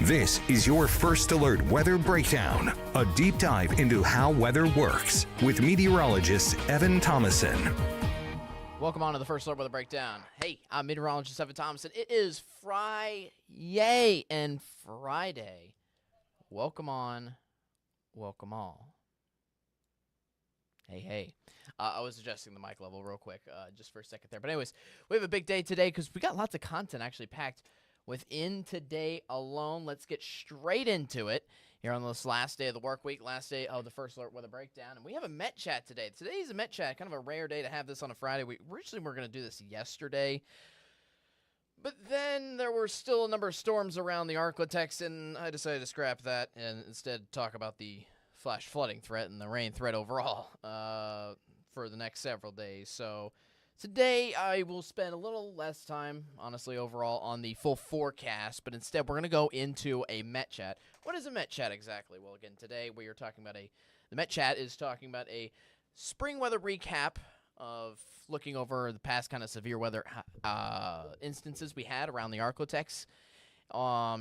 This is your First Alert Weather Breakdown, a deep dive into how weather works with meteorologist Evan Thomason. Welcome on to the First Alert Weather Breakdown. Hey, I'm meteorologist Evan Thomason. It is Friday and Friday. Welcome on, welcome all. Hey. I was adjusting the mic level real quick just for a second there. But anyways, we have a big day today because we got lots of content actually packed within today alone. Let's get straight into it here on this last day of the work week, last day of the First Alert Weather Breakdown. And we have a Met Chat today. Today is a Met Chat, kind of a rare day to have this on a Friday. We originally were going to do this yesterday, but then there were still a number of storms around the ArkLaTex, and I decided to scrap that and instead talk about the flash flooding threat and the rain threat overall for the next several days. So today, I will spend a little less time, honestly, overall on the full forecast, but instead we're going to go into a Met Chat. What is a Met Chat exactly? Well, again, today we are talking about the Met Chat is talking about a spring weather recap of looking over the past kind of severe weather instances we had around the ArkLaTex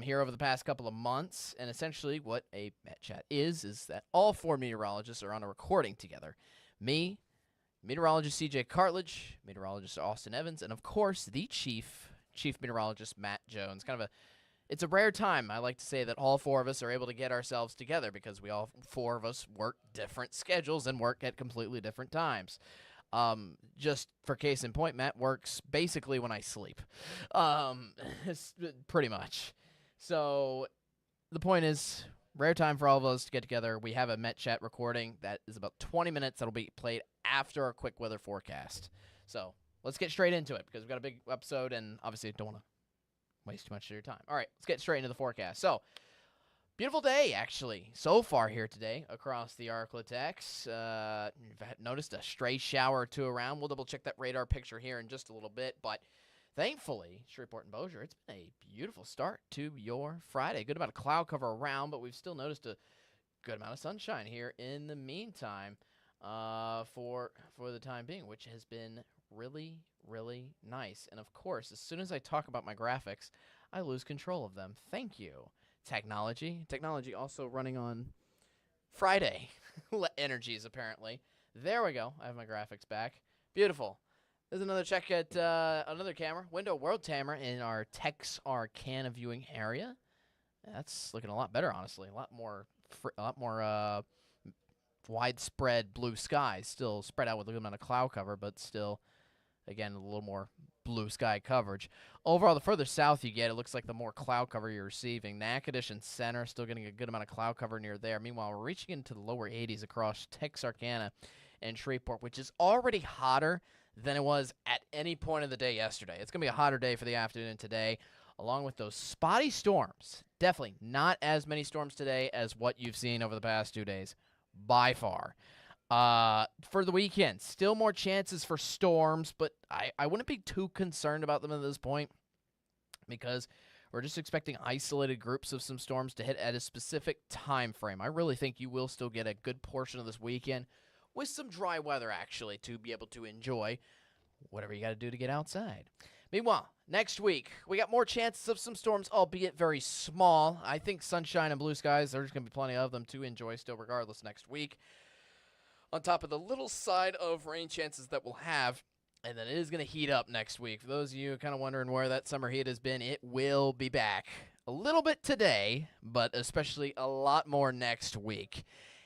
here over the past couple of months. And essentially what a Met Chat is that all four meteorologists are on a recording together. Me, meteorologist CJ Cartledge, meteorologist Austin Evans, and of course the chief meteorologist Matt Jones. It's a rare time, I like to say, that all four of us are able to get ourselves together because we all four of us work different schedules and work at completely different times. Just for case in point, Matt works basically when I sleep, pretty much. So the point is, rare time for all of us to get together. We have a Met Chat recording that is about 20 minutes that'll be played after our quick weather forecast. So let's get straight into it because we've got a big episode and obviously don't want to waste too much of your time. All right, let's get straight into the forecast. So, beautiful day, actually, so far here today across the ArkLaTex. You've noticed a stray shower or two around. We'll double-check that radar picture here in just a little bit, but thankfully, Shreveport and Bossier, it's been a beautiful start to your Friday. Good amount of cloud cover around, but we've still noticed a good amount of sunshine here in the meantime for the time being, which has been really, really nice. And of course, as soon as I talk about my graphics, I lose control of them. Thank you, technology. Technology also running on Friday energies, apparently. There we go. I have my graphics back. Beautiful. There's another check at another camera, Window World Camera in our Texarkana viewing area. That's looking a lot better, honestly. A lot more widespread blue skies, still spread out with a good amount of cloud cover, but still, again, a little more blue sky coverage. Overall, the further south you get, it looks like the more cloud cover you're receiving. Natchitoches and Center still getting a good amount of cloud cover near there. Meanwhile, we're reaching into the lower 80s across Texarkana and Shreveport, which is already hotter than it was at any point of the day yesterday. It's going to be a hotter day for the afternoon today, along with those spotty storms. Definitely not as many storms today as what you've seen over the past 2 days, by far. For the weekend, still more chances for storms, but I wouldn't be too concerned about them at this point because we're just expecting isolated groups of some storms to hit at a specific time frame. I really think you will still get a good portion of this weekend with some dry weather, actually, to be able to enjoy whatever you got to do to get outside. Meanwhile, next week, we got more chances of some storms, albeit very small. I think sunshine and blue skies, there's going to be plenty of them to enjoy still regardless next week. On top of the little side of rain chances that we'll have, and then it is going to heat up next week. For those of you kind of wondering where that summer heat has been, it will be back. A little bit today, but especially a lot more next week.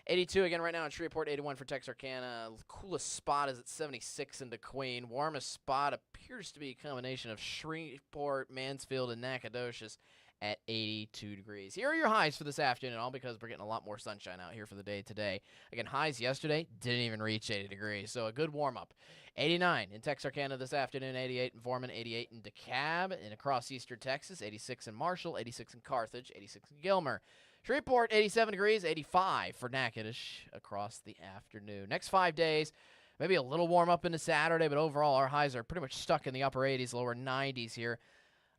82 again right now in Shreveport, 81 for Texarkana. Coolest spot is at 76 in DeQueen. Warmest spot appears to be a combination of Shreveport, Mansfield, and Natchitoches at 82 degrees. Here are your highs for this afternoon, all because we're getting a lot more sunshine out here for the day today. Again, highs yesterday didn't even reach 80 degrees, so a good warm-up. 89 in Texarkana this afternoon, 88 in Foreman, 88 in DeKalb, and across eastern Texas, 86 in Marshall, 86 in Carthage, 86 in Gilmer. Shreveport, 87 degrees, 85 for Natchitoches across the afternoon. Next 5 days, maybe a little warm up into Saturday, but overall our highs are pretty much stuck in the upper 80s, lower 90s here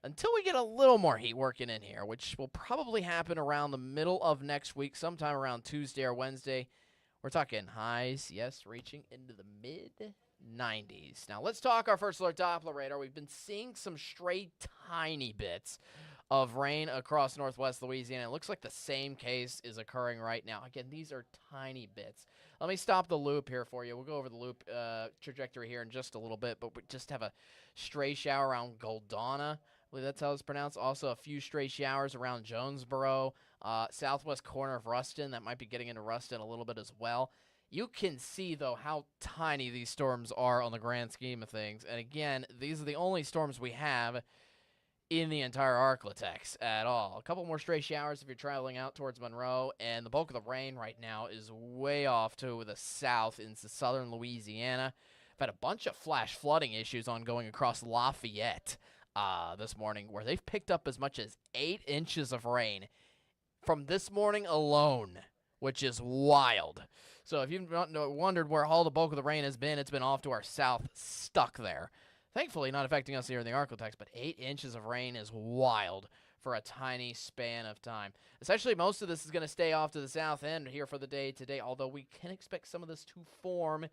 until we get a little more heat working in here, which will probably happen around the middle of next week, sometime around Tuesday or Wednesday. We're talking highs, yes, reaching into the mid-90s. Now let's talk our first alert Doppler radar. We've been seeing some stray tiny bits of rain across northwest Louisiana. It looks like the same case is occurring right now. Again, these are tiny bits. Let me stop the loop here for you. We'll go over the loop trajectory here in just a little bit, but we just have a stray shower around Goldana. I believe that's how it's pronounced. Also, a few stray showers around Jonesboro, southwest corner of Ruston. That might be getting into Ruston a little bit as well. You can see, though, how tiny these storms are on the grand scheme of things. And again, these are the only storms we have in the entire ArkLaTex at all. A couple more stray showers if you're traveling out towards Monroe, and the bulk of the rain right now is way off to the south into southern Louisiana. I've had a bunch of flash flooding issues ongoing across Lafayette this morning, where they've picked up as much as 8 inches of rain from this morning alone, which is wild. So if you've wondered where all the bulk of the rain has been, it's been off to our south, stuck there. Thankfully, not affecting us here in the ArkLaTex, but 8 inches of rain is wild for a tiny span of time. Essentially, most of this is going to stay off to the south end here for the day today, although we can expect some of this to form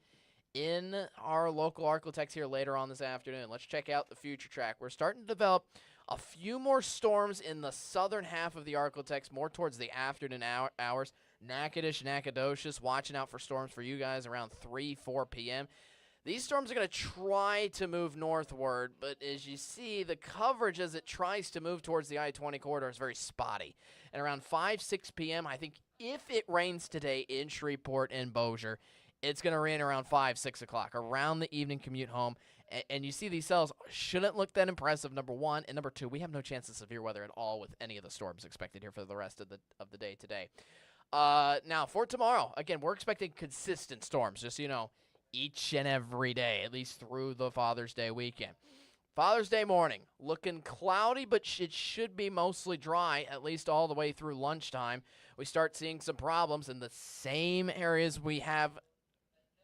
in our local ArkLaTex here later on this afternoon. Let's check out the future track. We're starting to develop a few more storms in the southern half of the ArkLaTex, more towards the afternoon hours. Natchitoches, Nacogdoches, watching out for storms for you guys around 3, 4 p.m. These storms are going to try to move northward, but as you see, the coverage as it tries to move towards the I-20 corridor is very spotty. And around 5, 6 p.m., I think if it rains today in Shreveport and Bossier, it's going to rain around 5, 6 o'clock, around the evening commute home. And you see these cells shouldn't look that impressive, number one. And number two, we have no chance of severe weather at all with any of the storms expected here for the rest of the day today. Now, for tomorrow, again, we're expecting consistent storms, just so you know, each and every day, at least through the Father's Day weekend. Father's Day morning, looking cloudy, but it should be mostly dry, at least all the way through lunchtime. We start seeing some problems in the same areas we have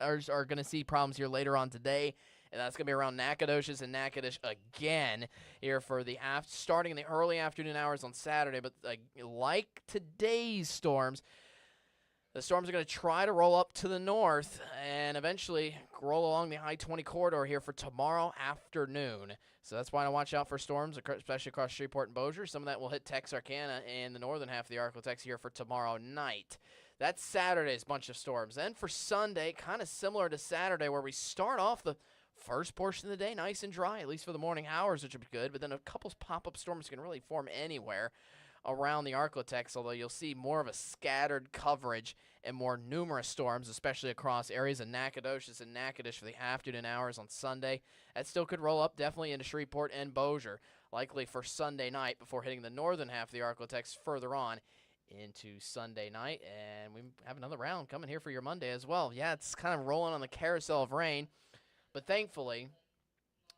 are going to see problems here later on today, and that's going to be around Nacogdoches and Natchitoches again here for the starting in the early afternoon hours on Saturday. But like today's storms, the storms are going to try to roll up to the north and eventually roll along the I-20 corridor here for tomorrow afternoon. So that's why I watch out for storms, especially across Shreveport and Bossier. Some of that will hit Texarkana and the northern half of the ArkLaTex here for tomorrow night. That's Saturday's bunch of storms. Then for Sunday, kind of similar to Saturday, where we start off the first portion of the day nice and dry, at least for the morning hours, which would be good. But then a couple pop-up storms can really form anywhere around the ArkLaTex, although you'll see more of a scattered coverage and more numerous storms, especially across areas of Nacogdoches and Natchitoches for the afternoon hours on Sunday. That still could roll up definitely into Shreveport and Bossier, likely for Sunday night before hitting the northern half of the ArkLaTex further on into Sunday night. And we have another round coming here for your Monday as well. Yeah, it's kind of rolling on the carousel of rain, but thankfully,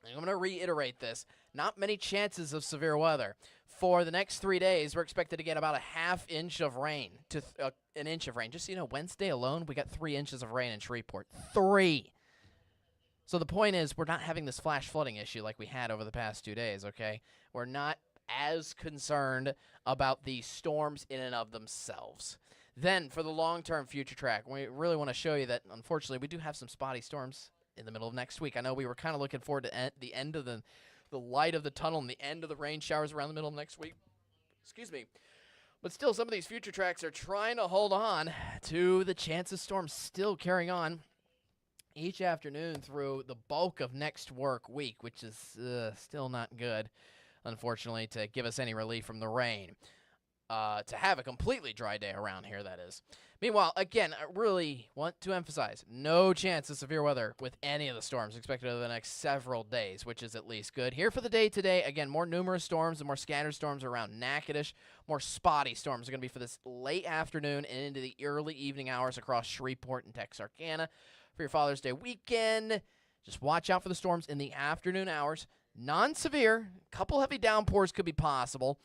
I'm going to reiterate this, not many chances of severe weather. For the next 3 days, we're expected to get about a half inch of rain to an inch of rain. Just so you know, Wednesday alone, we got 3 inches of rain in Shreveport. 3. So the point is, we're not having this flash flooding issue like we had over the past 2 days, okay? We're not as concerned about these storms in and of themselves. Then, for the long-term future track, we really want to show you that, unfortunately, we do have some spotty storms in the middle of next week. I know we were kind of looking forward to the end of the light of the tunnel and the end of the rain showers around the middle of next week. Excuse me. But still, some of these future tracks are trying to hold on to the chance of storms still carrying on each afternoon through the bulk of next work week, which is still not good, unfortunately, to give us any relief from the rain. To have a completely dry day around here, that is. Meanwhile, again, I really want to emphasize, no chance of severe weather with any of the storms expected over the next several days, which is at least good. Here for the day today, again, more numerous storms and more scattered storms around Natchitoches. More spotty storms are going to be for this late afternoon and into the early evening hours across Shreveport and Texarkana. For your Father's Day weekend, just watch out for the storms in the afternoon hours. Non-severe, a couple heavy downpours could be possible.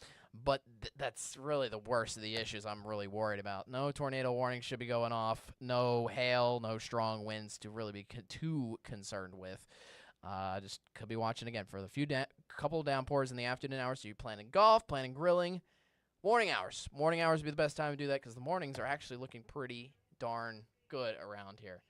But that's really the worst of the issues I'm really worried about. No tornado warnings should be going off. No hail, no strong winds to really be too concerned with. Just could be watching again for the couple of downpours in the afternoon hours. So you're planning golf, planning grilling. Morning hours. Morning hours would be the best time to do that because the mornings are actually looking pretty darn good around here.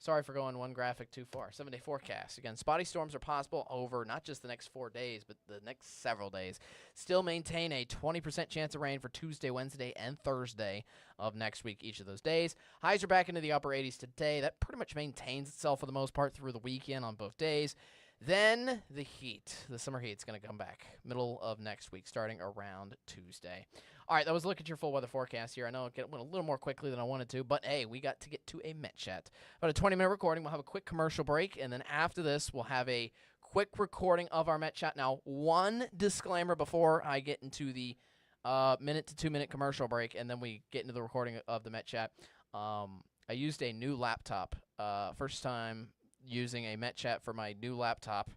Sorry for going one graphic too far. 7-day forecast. Again, spotty storms are possible over not just the next 4 days, but the next several days. Still maintain a 20% chance of rain for Tuesday, Wednesday, and Thursday of next week, each of those days. Highs are back into the upper 80s today. That pretty much maintains itself for the most part through the weekend on both days. Then the heat, the summer heat, is going to come back middle of next week, starting around Tuesday. All right, that was a look at your full weather forecast here. I know it went a little more quickly than I wanted to, but hey, we got to get to a Met Chat. About a 20-minute recording. We'll have a quick commercial break, and then after this, we'll have a quick recording of our Met Chat. Now, one disclaimer before I get into the minute to 2 minute commercial break, and then we get into the recording of the Met Chat. I used a new laptop. First time using a Met Chat for my new laptop,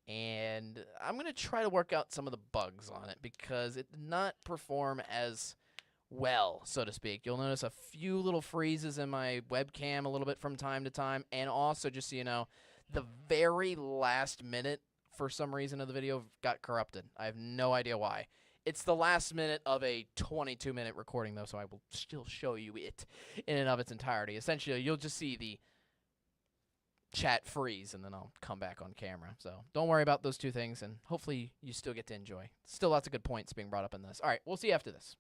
and I'm going to try to work out some of the bugs on it because it did not perform as well, so to speak. You'll notice a few little freezes in my webcam a little bit from time to time, and also, just so you know, the very last minute, for some reason, of the video got corrupted. I have no idea why. It's the last minute of a 22-minute recording, though, so I will still show you it in and of its entirety. Essentially, you'll just see the chat freeze, and then I'll come back on camera. So don't worry about those two things, and hopefully you still get to enjoy. Still lots of good points being brought up in this. All right, we'll see you after this.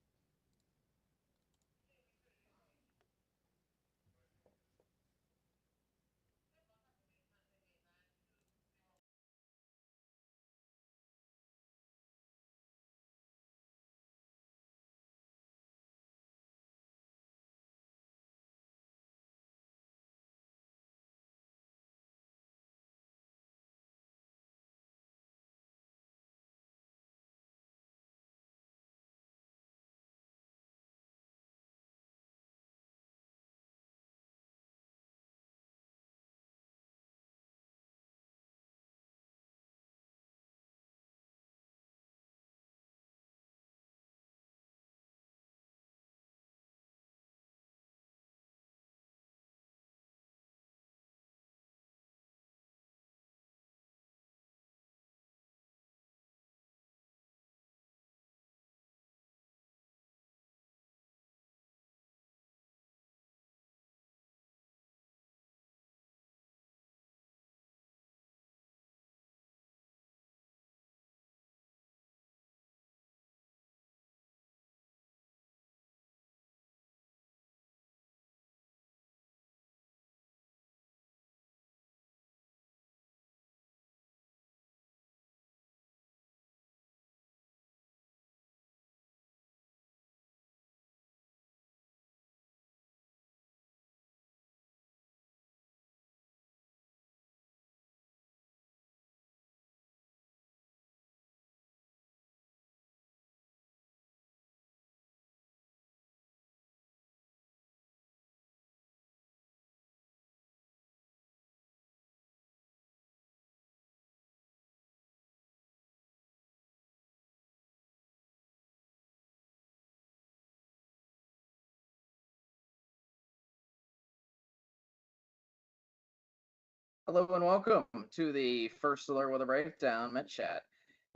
Hello and welcome to the First Alert Weather Breakdown Met Chat.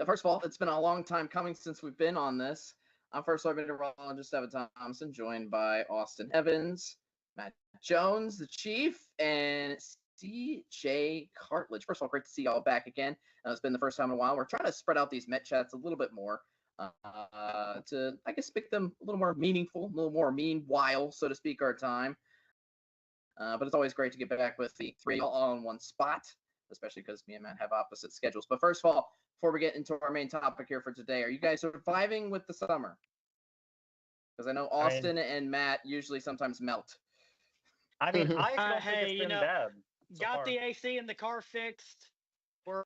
First of all, it's been a long time coming since we've been on this. I'm First Alert Meteorologist Evan Thompson, joined by Austin Evans, Matt Jones, the Chief, and CJ Cartledge. First of all, great to see y'all back again. It's been the first time in a while. We're trying to spread out these Met Chats a little bit more to, I guess, make them a little more meaningful, a little more meanwhile, so to speak, our time. But it's always great to get back with the three all in one spot, especially because me and Matt have opposite schedules. But first of all, before we get into our main topic here for today, are you guys surviving with the summer? Because I know Austin and Matt usually sometimes melt. I mean, I don't think it's been bad. Got the AC in the car fixed. We're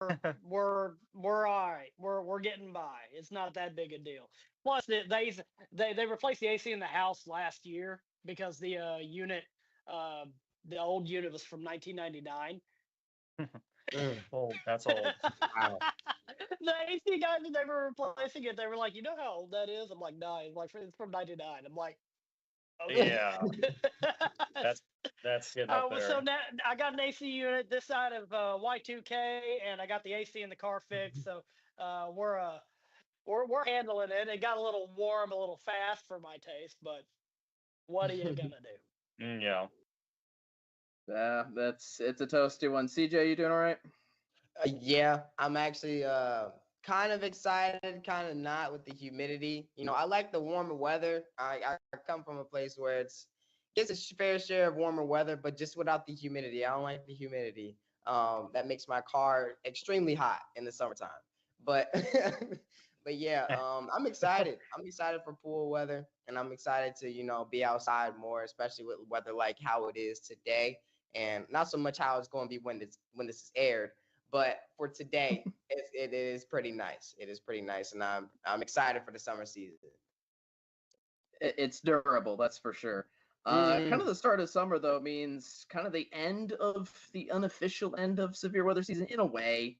all right. We're getting by. It's not that big a deal. Plus, they replaced the AC in the house last year because the unit, the old unit was from 1999. Old. That's old. Wow. The AC guys, when they were replacing it, they were like, "You know how old that is?" I'm like, "No." It's like, "It's from 99." I'm like, "Okay." Yeah. That's getting up there. So now I got an AC unit this side of Y2K, and I got the AC in the car fixed. So we're handling it. It got a little warm, a little fast for my taste, but what are you gonna do? Yeah. It's a toasty one. CJ, you doing all right? Yeah, I'm actually kind of excited, kind of not with the humidity. I like the warmer weather. I come from a place where gets a fair share of warmer weather, but just without the humidity. I don't like the humidity. That makes my car extremely hot in the summertime. But but yeah, I'm excited. I'm excited for pool weather, and I'm excited to be outside more, especially with weather like how it is today, and not so much how it's going to be when this is aired. But for today, it is pretty nice. It is pretty nice, and I'm excited for the summer season. It's durable, that's for sure. Kind of the start of summer though means kind of the unofficial end of severe weather season in a way.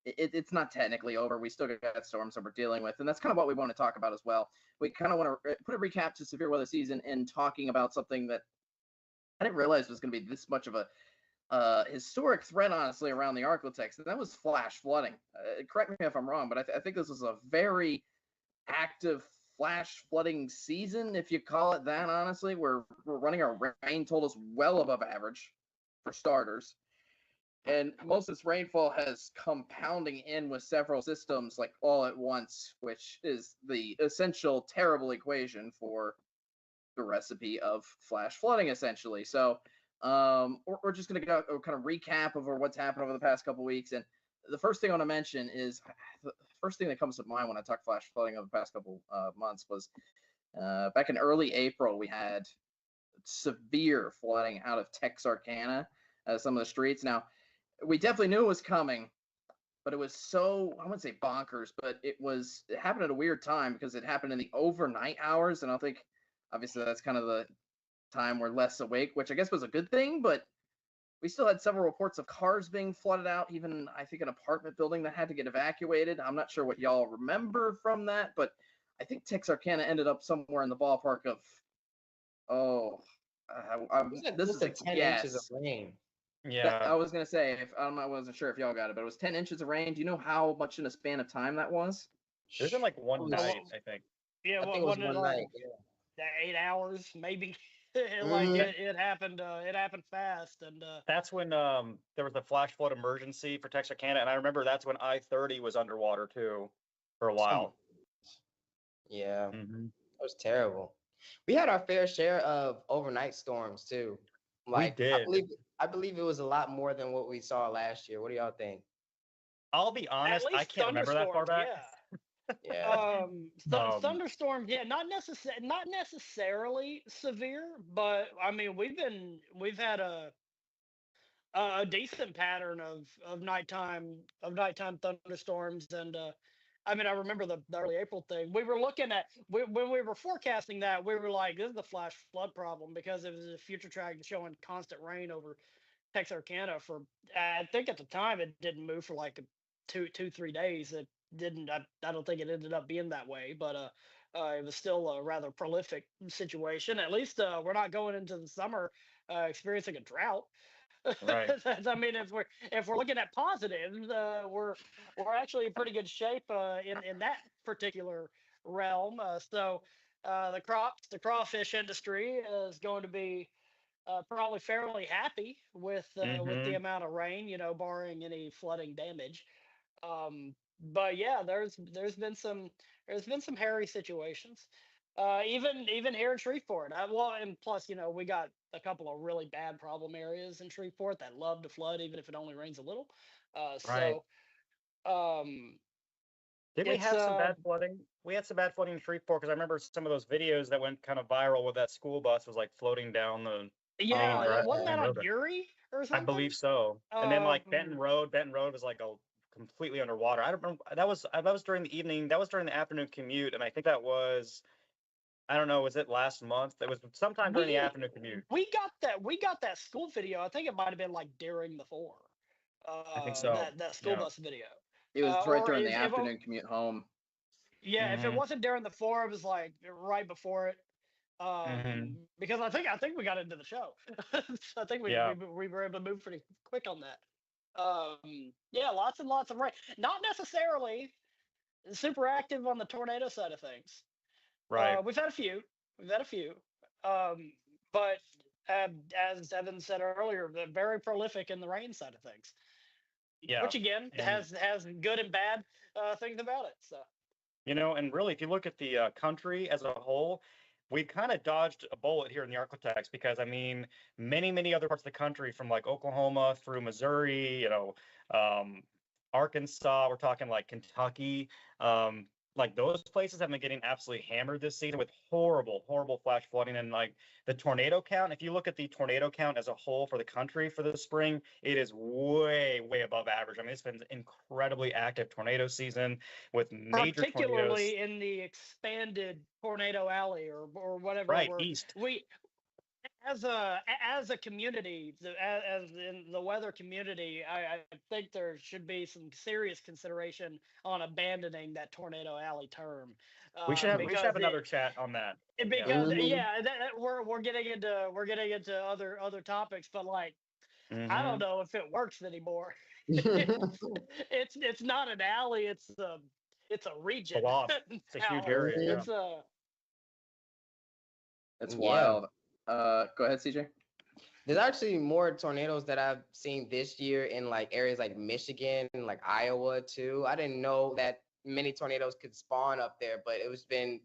It's not technically over. We still got storms that we're dealing with, and that's kind of what we want to talk about as well. We kind of want to put a recap to severe weather season and talking about something that I didn't realize was going to be this much of a historic threat, honestly, around the ArkLaTex, and that was flash flooding. Correct me if I'm wrong, but I think this was a very active flash flooding season, if you call it that, honestly. We're running our rain totals well above average, for starters. And most of this rainfall has compounding in with several systems, like all at once, which is the essential terrible equation for the recipe of flash flooding, essentially. So we're just going to go kind of recap over what's happened over the past couple weeks. And the first thing I want to mention is the first thing that comes to mind when I talk flash flooding over the past couple months was back in early April, we had severe flooding out of Texarkana, some of the streets. Now, we definitely knew it was coming, but it was so, I wouldn't say bonkers, but it happened at a weird time because it happened in the overnight hours. And I think, obviously, that's kind of the time we're less awake, which I guess was a good thing, but we still had several reports of cars being flooded out, even I think an apartment building that had to get evacuated. I'm not sure what y'all remember from that, but I think Texarkana ended up somewhere in the ballpark of, this is a 10 guess. inches of rain. Yeah. I was going to say, I wasn't sure if y'all got it, but it was 10 inches of rain. Do you know how much in a span of time that was? It was in like one night, I think. Yeah, I think it was one like night. 8 hours, maybe. Mhm. It happened. It happened fast, and That's when there was the flash flood emergency for Texarkana, and I remember that's when I-30 was underwater too for a while. Yeah, Mm-hmm. it was terrible. We had our fair share of overnight storms too. Like, We did. I believe it was a lot more than what we saw last year. What do y'all think? I'll be honest, at least I can't remember that far back. Yeah. Thunderstorms, yeah, not necessarily severe, but I mean we've had a decent pattern of nighttime thunderstorms, and I mean I remember the early April thing. We were looking at when we were forecasting that, we were like, this is a flash flood problem because it was a future track showing constant rain over Texarkana for, I think at the time it didn't move for like 3 days. It didn't. I don't think it ended up being that way, but it was still a rather prolific situation. At least we're not going into the summer experiencing a drought. Right. I mean, if we're looking at positives, we're actually in pretty good shape in that particular realm. So the crawfish industry is going to be probably fairly happy with the amount of rain, barring any flooding damage. But yeah, there's been some hairy situations. Even here in Shreveport. Well, and plus, we got a couple of really bad problem areas in Shreveport that love to flood, even if it only rains a little. Right. Did we it's, have some bad flooding? We had some bad flooding in Shreveport because I remember some of those videos that went kind of viral with that school bus was like floating down the Yeah, wasn't main that on road. Uri or I something? believe so. And then like Um, Benton Road was like completely underwater. I don't remember. That was during the evening. That was during the afternoon commute, and I think that was, I don't know, was it last month? That was sometime during the afternoon commute. We got that school video. I think it might have been like during the four. I think so. That school Yeah. bus video. It was right Or during the if afternoon commute home. Yeah, if it Mhm. wasn't during the four, it was like right before it. Mhm. Because I think we got into the show. I think Yeah. we were able to move pretty quick on that. Yeah, lots and lots of rain. Not necessarily super active on the tornado side of things. Right. We've had a few. We've had a few. But as Evan said earlier, very prolific in the rain side of things. Yeah. Which again And has good and bad things about it. So and really, if you look at the country as a whole, we kind of dodged a bullet here in the ArkLaTex because, I mean, many other parts of the country, from like Oklahoma through Missouri, um, Arkansas, we're talking like Kentucky, like those places have been getting absolutely hammered this season with horrible flash flooding. And like the tornado count, if you look at the tornado count as a whole for the country for the spring, it is way above average. I mean, it's been an incredibly active tornado season with major tornadoes. particularly in the expanded Tornado Alley or whatever. Right, east. We as a community, as in the weather community, I think there should be some serious consideration on abandoning that Tornado Alley term. We should have because another chat on that. because Mhm. we're getting into other topics, but like I Mhm. don't know if it works anymore. It's not an alley, it's a region. Blob. It's a huge now. area. Yeah. It's a It's Yeah. wild. Go ahead, CJ. There's actually more tornadoes that I've seen this year in like areas like Michigan and like Iowa too. I didn't know that many tornadoes could spawn up there, but it's been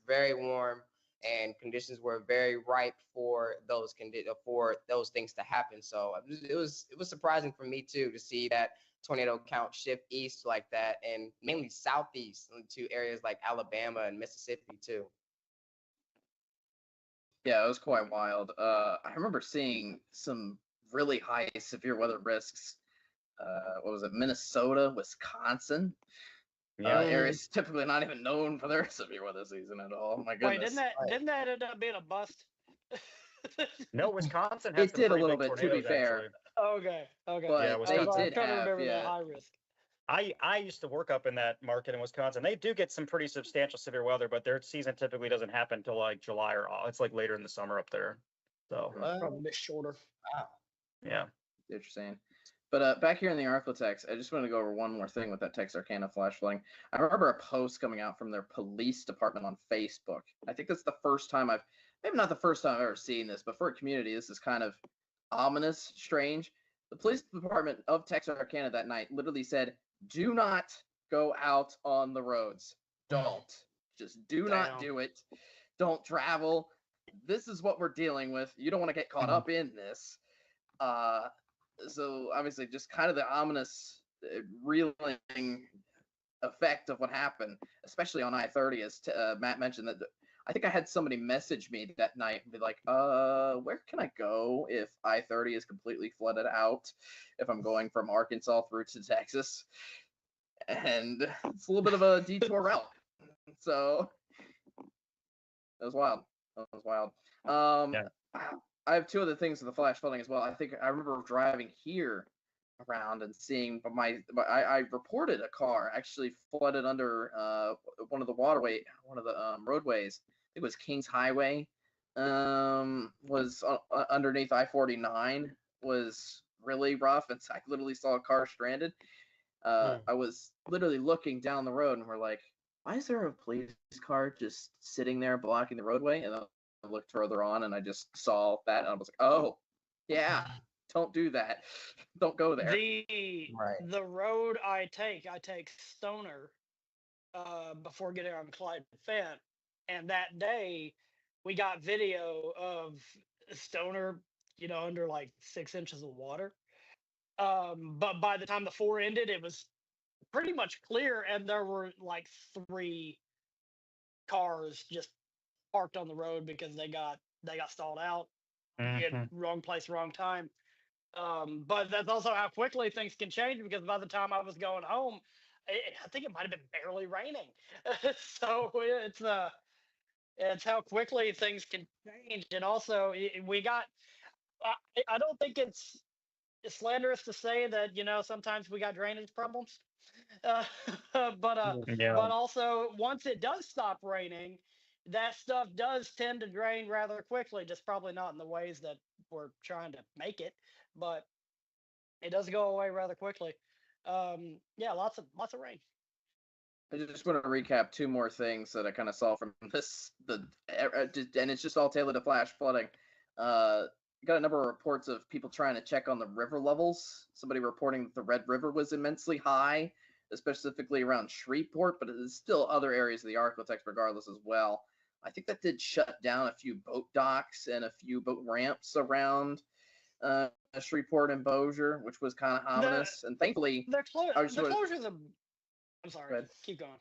very warm and conditions were very ripe for those things to happen. So it was surprising for me too to see that tornado count shift east like that, and mainly southeast to areas like Alabama and Mississippi too. Yeah, it was quite wild. I remember seeing some really high severe weather risks. What was it? Minnesota, Wisconsin. Yeah. Areas typically not even known for their severe weather season at all. My wait, goodness. didn't that end up being a bust? No, Wisconsin has It some did a pretty little big bit, to be tornadoes, fair. actually. Okay. But Yeah, I was they Wisconsin. did trying to have, remember yeah. the high risk. I used to work up in that market in Wisconsin. They do get some pretty substantial severe weather, but their season typically doesn't happen until like July or it's like later in the summer up there. So Probably a bit shorter. yeah. What you're saying. But back here in the ArkLaTex, I just want to go over one more thing with that Texarkana flash flooding. I remember a post coming out from their police department on Facebook. I think that's the first time maybe not the first time I've ever seen this, but for a community, this is kind of ominous, strange. The police department of Texarkana that night literally said, "Do not go out on the roads. Don't. Just do not Damn. do it. Don't travel. This is what we're dealing with. You don't want to get caught up in this." So obviously just kind of the ominous reeling effect of what happened, especially on I-30, as Matt mentioned. That I think I had somebody message me that night and be like, where can I go if I-30 is completely flooded out if I'm going from Arkansas through to Texas? And it's a little bit of a detour route. So that was wild. Yeah. I have two other things with the flash flooding as well. I think I remember driving here around and seeing I reported a car actually flooded under one of the roadways. I think it was Kings Highway. Was underneath I-49, was really rough, and I literally saw a car stranded. I was literally looking down the road, and we're like, why is there a police car just sitting there blocking the roadway? And I looked further on, and I just saw that, and I was like, oh, yeah, don't do that. Don't go there. The road I take Stoner before getting on Clyde Fent, and that day we got video of Stoner, under like 6 inches of water. But by the time the 4 ended, it was pretty much clear, and there were like 3 cars just parked on the road because they got stalled out. Mhm. Wrong place, wrong time. But that's also how quickly things can change, because by the time I was going home, I think it might have been barely raining. So it's how quickly things can change. And also we got, I don't think it's slanderous to say that, sometimes we got drainage problems. Uh, Yeah. but also once it does stop raining, that stuff does tend to drain rather quickly, just probably not in the ways that we're trying to make it, but it does go away rather quickly. Yeah, lots of rain. I just want to recap 2 more things that I kind of saw from this, and it's just all tailored to flash flooding. got a number of reports of people trying to check on the river levels. Somebody reporting that the Red River was immensely high, specifically around Shreveport, but it is still other areas of the ArkLaTex regardless as well. I think that did shut down a few boat docks and a few boat ramps around Shreveport and Bossier, which was kind of ominous. And thankfully, the closures of. I'm sorry. Keep going.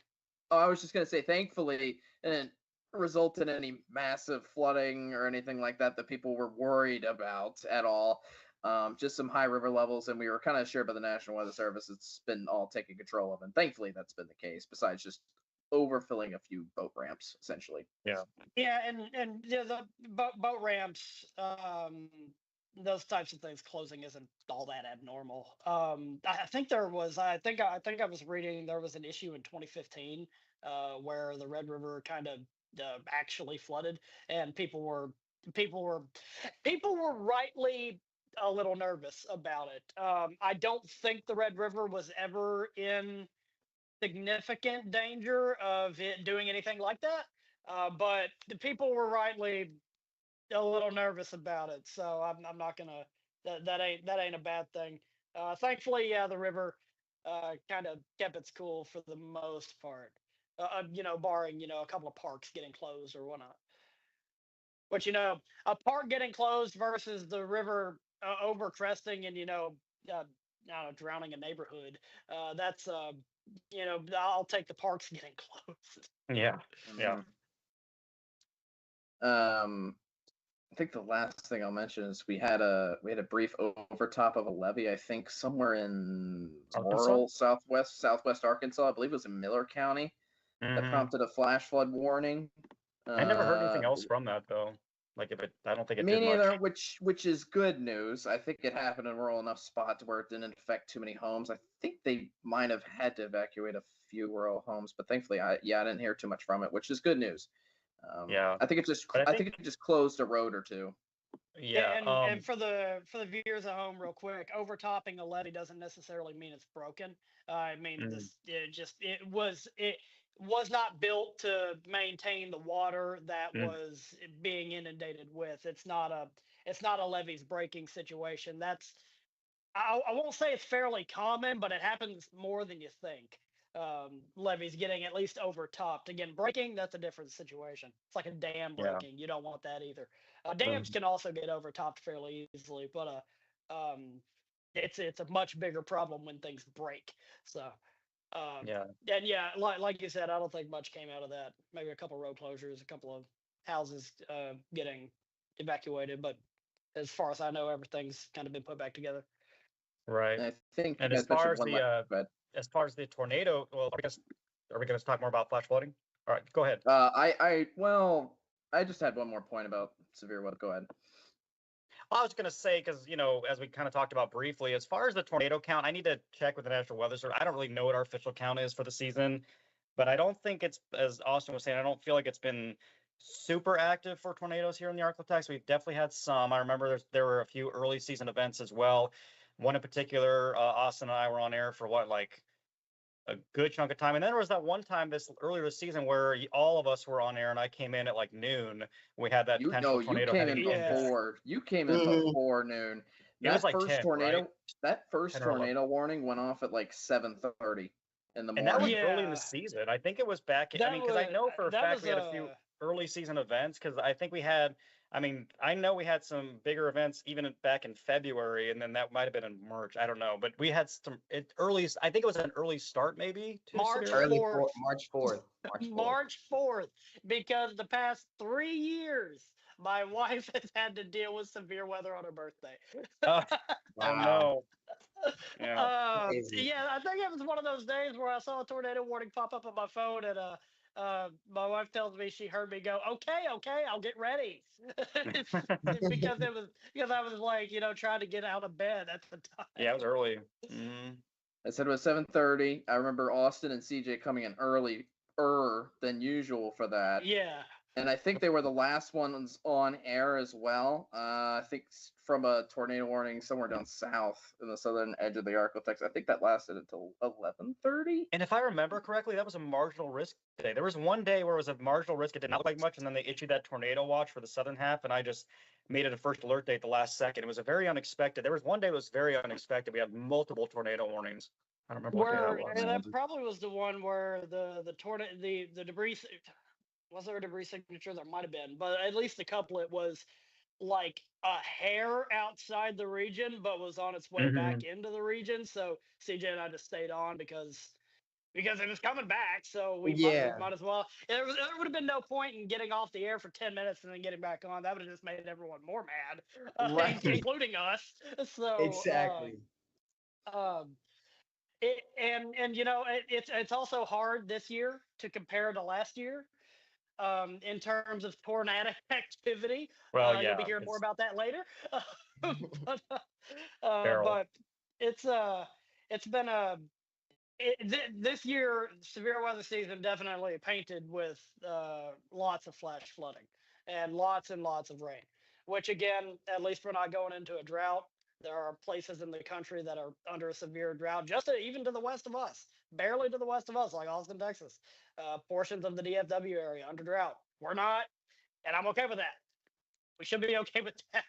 Oh, I was just gonna say, thankfully, it didn't result in any massive flooding or anything like that people were worried about at all. Just some high river levels, and we were kind of assured by the National Weather Service it's been all taken control of, and thankfully that's been the case. Besides just overfilling a few boat ramps, essentially. Yeah, and the boat ramps, those types of things closing isn't all that abnormal. I think there was. I think I was reading there was an issue in 2015 where the Red River kind of actually flooded, and people were rightly a little nervous about it. I don't think the Red River was ever in significant danger of it doing anything like that, but the people were rightly a little nervous about it. So I'm not gonna that ain't a bad thing. Thankfully, yeah, the river kind of kept its cool for the most part. Barring a couple of parks getting closed or whatnot. But a park getting closed versus the river overcresting and I don't know, drowning a neighborhood. That's I'll take the parks getting closed. Yeah. Yeah. I think the last thing I'll mention is we had a brief overtop of a levee. I think somewhere in rural southwest Arkansas. I believe it was in Miller County. That prompted a flash flood warning. I never heard anything else from that though. Like I don't think it me did neither, much. which is good news. I think it happened in a rural enough spot to where it didn't affect too many homes. I think they might have had to evacuate a few rural homes, but thankfully, I didn't hear too much from it, which is good news. Yeah, I think it just closed a road or two. Yeah, and for the viewers at home, real quick, overtopping a levee doesn't necessarily mean it's broken. I mean, it was not built to maintain the water that was being inundated with. It's not a levee's breaking situation. I won't say it's fairly common, but it happens more than you think. Levees getting at least overtopped. Again, breaking, that's a different situation. It's like a dam breaking. You don't want that either. Dams can also get overtopped fairly easily, but it's a much bigger problem when things break. So and yeah, like you said, I don't think much came out of that. Maybe a couple road closures, a couple of houses getting evacuated, but as far as I know, everything's kind of been put back together. Right. I think. And as far as the tornado, well, are we going to talk more about flash flooding? All right, go ahead. I just had one more point about severe weather. Go ahead. Well, I was going to say, because, as we kind of talked about briefly, as far as the tornado count, I need to check with the National Weather Service. I don't really know what our official count is for the season, but I don't think it's, as Austin was saying, I don't feel like it's been super active for tornadoes here in the ArkLaTex. We've definitely had some. I remember there were a few early season events as well. One in particular, Austin and I were on air for a good chunk of time. And then there was that one time earlier this season where all of us were on air and I came in at like noon. We had that potential tornado. You came in before noon. That first 10, tornado, right? that first tornado warning went off at like 7:30 in the morning. And that was early in the season. I think it was back. I know for a fact we had a few early season events because I think we had. I know we had some bigger events even back in February, and then that might have been in March. I don't know, but we had some early. I think it was an early start, maybe. March 4th. March 4th, because the past 3 years, my wife has had to deal with severe weather on her birthday. Oh no. Yeah, I think it was one of those days where I saw a tornado warning pop up on my phone, and my wife tells me she heard me go, okay, I'll get ready, because I was like, trying to get out of bed at the time. Yeah, it was early. I said it was 7:30. I remember Austin and CJ coming in earlier than usual for that. Yeah. And I think they were the last ones on air as well. I think from a tornado warning somewhere down south in the southern edge of the ArkLaTex. I think that lasted until 11:30. And if I remember correctly, that was a marginal risk day. There was one day where it was a marginal risk. It did not look like much, and then they issued that tornado watch for the southern half. And made it a first alert day at the last second. It was a very unexpected. There was one day that was very unexpected. We had multiple tornado warnings. I don't remember what day that was. And that probably was the one where the tornado, the debris, was there a debris signature? There might have been, but at least the couplet was like a hair outside the region, but was on its way back into the region. So CJ and I just stayed on because it was coming back. So we might as well. There would have been no point in getting off the air for 10 minutes and then getting back on. That would have just made everyone more mad, Right. including us. So Exactly. It's also hard this year to compare to last year. In terms of tornadic activity. Well, You'll be hearing more about that later. Barrel. But it's been this year severe weather season definitely painted with lots of flash flooding and lots of rain. Which again, at least we're not going into a drought. There are places in the country that are under a severe drought, even to the west of us, barely to the west of us, like Austin, Texas. Portions of the DFW area under drought. We're not, and I'm okay with that. We should be okay with that.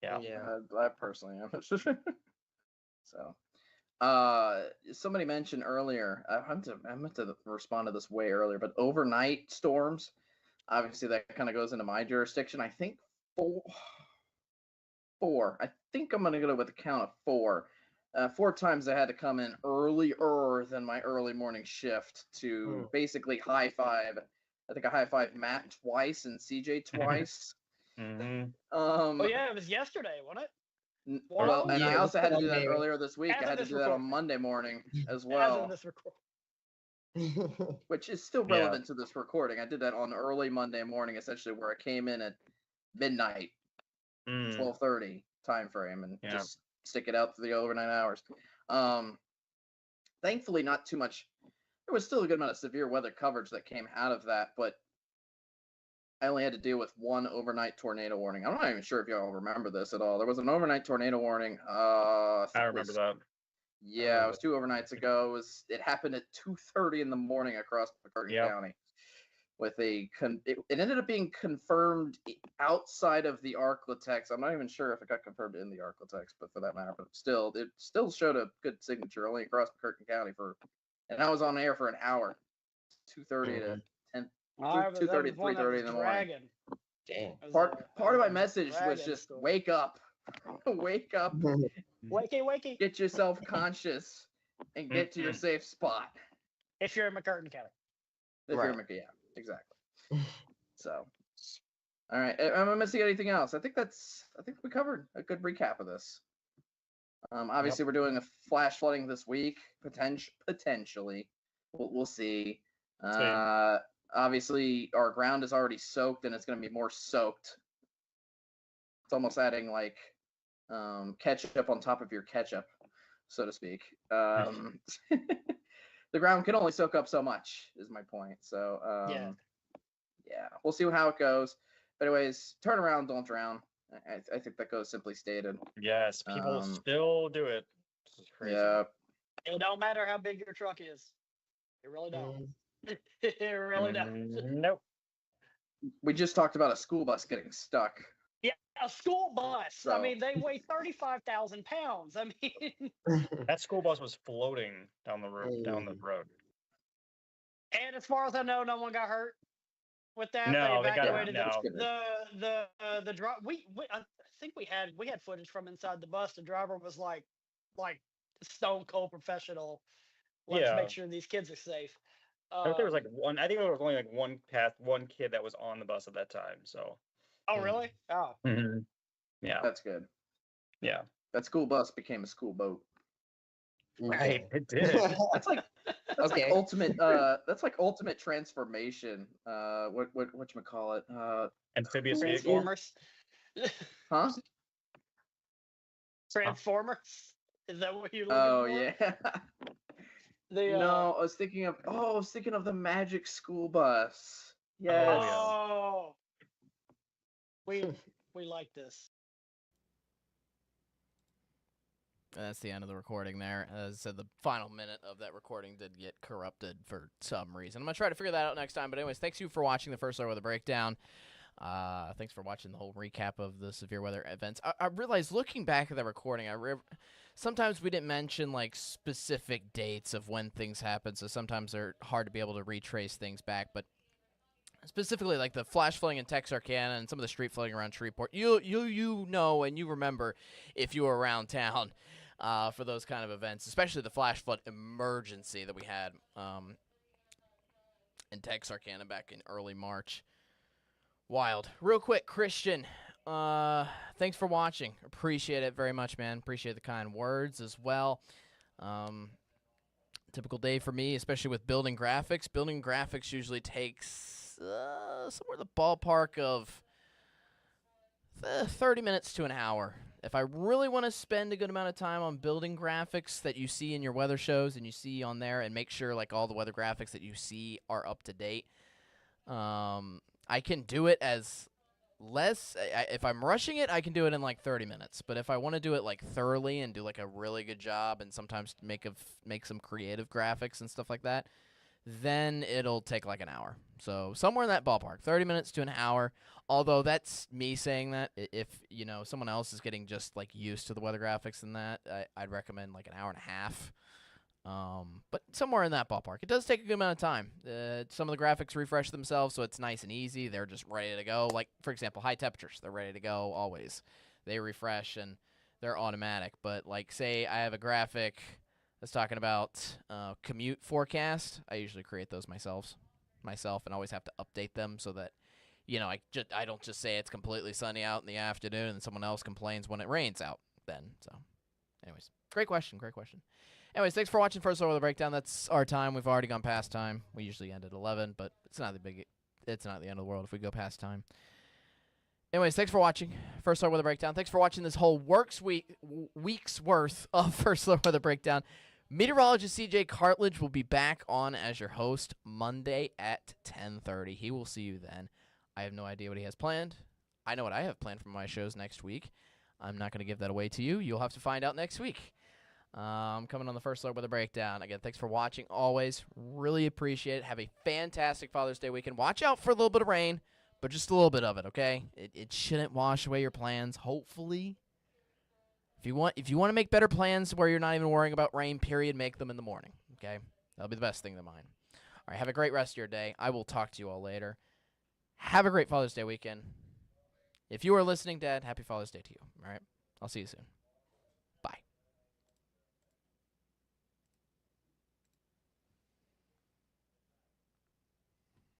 Yeah. I personally am. So, somebody mentioned earlier. I meant to respond to this way earlier, but overnight storms. Obviously, that kind of goes into my jurisdiction. I think four. I think I'm going to go with a count of four. 4 times I had to come in earlier than my early morning shift to basically high five. I think I high five Matt twice and CJ twice. It was yesterday, wasn't it? Well, and I also had to do that Monday. earlier this week. I had to do that on Monday morning as well. As of this recording. Which is still relevant to this recording. I did that on early Monday morning, essentially, where I came in at midnight, 12:30 time frame, and just stick it out through the overnight hours. Thankfully, not too much. There was still a good amount of severe weather coverage that came out of that, but I only had to deal with one overnight tornado warning. I'm not even sure if y'all remember this at all. There was an overnight tornado warning. I remember that. Yeah, it was 2 overnights ago. It happened at 2:30 in the morning across McCartney County. With it ended up being confirmed outside of the ArkLaTex. I'm not even sure if it got confirmed in the ArkLaTex, but for that matter, but it still showed a good signature only across McCartney County and I was on air for an hour, 2:30 to 10, 2:30 to 3:30 in the morning. Dang. Part of my message was just wake up, wake up, wakey, get yourself conscious, and get to your safe spot. If you're in McCartney County. Yeah, exactly. So, all right. Am I missing anything else? I think we covered a good recap of this. Obviously, we're doing a flash flooding this week, potentially. We'll see. Obviously, our ground is already soaked, and it's going to be more soaked. It's almost adding like ketchup on top of your ketchup, so to speak. The ground can only soak up so much, is my point. So, we'll see how it goes. But anyways, turn around, don't drown. I think that goes simply stated. Yes, people still do it. This is crazy. Yeah. It don't matter how big your truck is. It really don't. It really does. Nope. We just talked about a school bus getting stuck. Yeah, a school bus. So. I mean, they weigh 35,000 pounds. I mean, that school bus was floating down the road. And as far as I know, no one got hurt with that. No, they evacuated the driver. I think we had footage from inside the bus. The driver was like stone cold professional. Let's make sure these kids are safe. There was one. I think there was only one kid that was on the bus at that time. So. Oh really? Oh. Mm-hmm. Yeah. That's good. Yeah. That school bus became a school boat. Right. It did. That's like ultimate. That's like ultimate transformation. Whatchamacallit? Amphibious Transformers. Huh? Transformers. Is that what you're looking for? Oh yeah. No, I was thinking of the Magic School Bus. Yes. Oh. We like this. That's the end of the recording there. As I said, the final minute of that recording did get corrupted for some reason. I'm going to try to figure that out next time. But anyways, thanks you for watching the First Look with a Breakdown. Thanks for watching the whole recap of the severe weather events. I realized looking back at the recording, sometimes we didn't mention like specific dates of when things happen, so sometimes they're hard to be able to retrace things back. But specifically, like the flash flooding in Texarkana and some of the street flooding around Shreveport, you know and you remember if you were around town for those kind of events, especially the flash flood emergency that we had in Texarkana back in early March. Wild. Real quick, Christian, thanks for watching. Appreciate it very much, man. Appreciate the kind words as well. Typical day for me, especially with building graphics. Building graphics usually takes somewhere in the ballpark of 30 minutes to an hour. If I really want to spend a good amount of time on building graphics that you see in your weather shows and you see on there and make sure like all the weather graphics that you see are up to date, I can do it as less. If I'm rushing it, I can do it in like 30 minutes. But if I want to do it like thoroughly and do like a really good job and sometimes make some creative graphics and stuff like that, then it'll take like an hour. So somewhere in that ballpark, 30 minutes to an hour. Although that's me saying that. If someone else is getting just like used to the weather graphics and that, I'd recommend like an hour and a half. But somewhere in that ballpark. It does take a good amount of time. Some of the graphics refresh themselves, so it's nice and easy. They're just ready to go. Like, for example, high temperatures. They're ready to go always. They refresh, and they're automatic. But, like, say I have a graphic that's talking about commute forecast. I usually create those myself and always have to update them so that, I don't just say it's completely sunny out in the afternoon and someone else complains when it rains out then. So, anyways, great question. Anyways, thanks for watching First Look Weather Breakdown. That's our time. We've already gone past time. We usually end at 11, but it's not the end of the world if we go past time. Anyways, thanks for watching First Look Weather Breakdown. Thanks for watching this whole week's worth of First Look Weather Breakdown. Meteorologist CJ Cartledge will be back on as your host Monday at 10:30. He will see you then. I have no idea what he has planned. I know what I have planned for my shows next week. I'm not going to give that away to you. You'll have to find out next week. I'm coming on the First Look Weather Breakdown. Again, thanks for watching always. Really appreciate it. Have a fantastic Father's Day weekend. Watch out for a little bit of rain, but just a little bit of it, okay? It shouldn't wash away your plans, hopefully. If you want to make better plans where you're not even worrying about rain, period, make them in the morning, okay? That'll be the best thing to mind. All right, have a great rest of your day. I will talk to you all later. Have a great Father's Day weekend. If you are listening, Dad, happy Father's Day to you, all right? I'll see you soon.